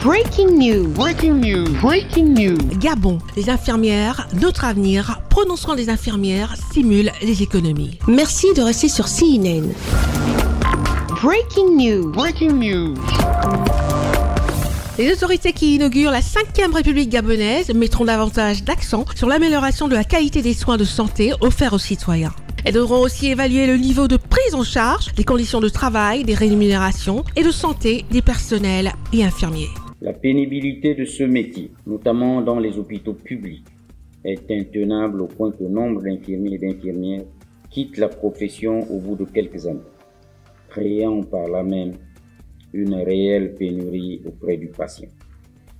Breaking news. Breaking news. Breaking news. Gabon, les infirmières, notre avenir, prononçant des infirmières, stimule les économies. Merci de rester sur CNN. Breaking news. Breaking news. Les autorités qui inaugurent la 5e République gabonaise mettront davantage d'accent sur l'amélioration de la qualité des soins de santé offerts aux citoyens. Elles devront aussi évaluer le niveau de prise en charge, les conditions de travail, des rémunérations et de santé des personnels et infirmiers. La pénibilité de ce métier, notamment dans les hôpitaux publics, est intenable au point que nombre d'infirmiers et d'infirmières quittent la profession au bout de quelques années, créant par là même une réelle pénurie auprès du patient.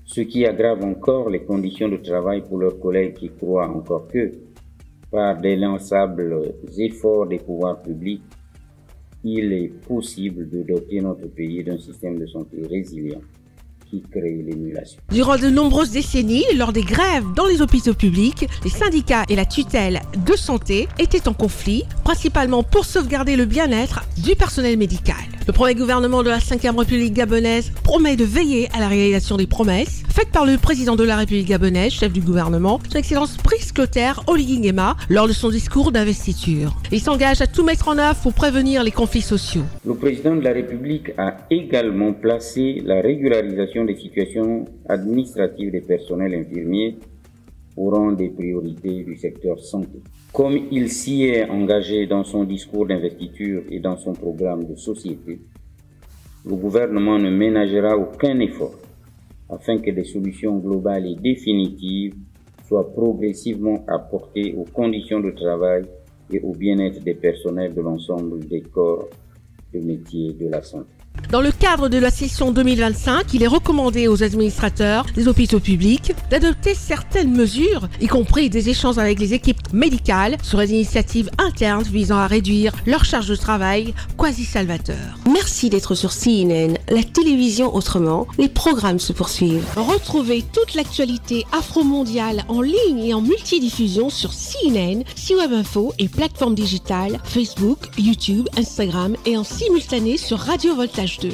Ce qui aggrave encore les conditions de travail pour leurs collègues qui croient encore que, par d'élançables efforts des pouvoirs publics, il est possible de doter notre pays d'un système de santé résilient qui crée l'émulation. Durant de nombreuses décennies, lors des grèves dans les hôpitaux publics, les syndicats et la tutelle de santé étaient en conflit, principalement pour sauvegarder le bien-être du personnel médical. Le premier gouvernement de la 5e République gabonaise promet de veiller à la réalisation des promesses faites par le président de la République gabonaise, chef du gouvernement, son Excellence Brice Clotaire Oligui Nguema, lors de son discours d'investiture. Il s'engage à tout mettre en œuvre pour prévenir les conflits sociaux. Le président de la République a également placé la régularisation des situations administratives des personnels infirmiers au rang des priorités du secteur santé. Comme il s'y est engagé dans son discours d'investiture et dans son programme de société, le gouvernement ne ménagera aucun effort afin que des solutions globales et définitives soient progressivement apportées aux conditions de travail et au bien-être des personnels de l'ensemble des corps de métiers de la santé. Dans le cadre de la session 2025, il est recommandé aux administrateurs des hôpitaux publics d'adopter certaines mesures, y compris des échanges avec les équipes médicales sur les initiatives internes visant à réduire leur charge de travail quasi salvateur. Merci d'être sur CNN, la télévision autrement. Les programmes se poursuivent. Retrouvez toute l'actualité afro-mondiale en ligne et en multidiffusion sur CNN, C-Web Info et plateformes digitales, Facebook, YouTube, Instagram et en simultané sur Radio Voltage 2.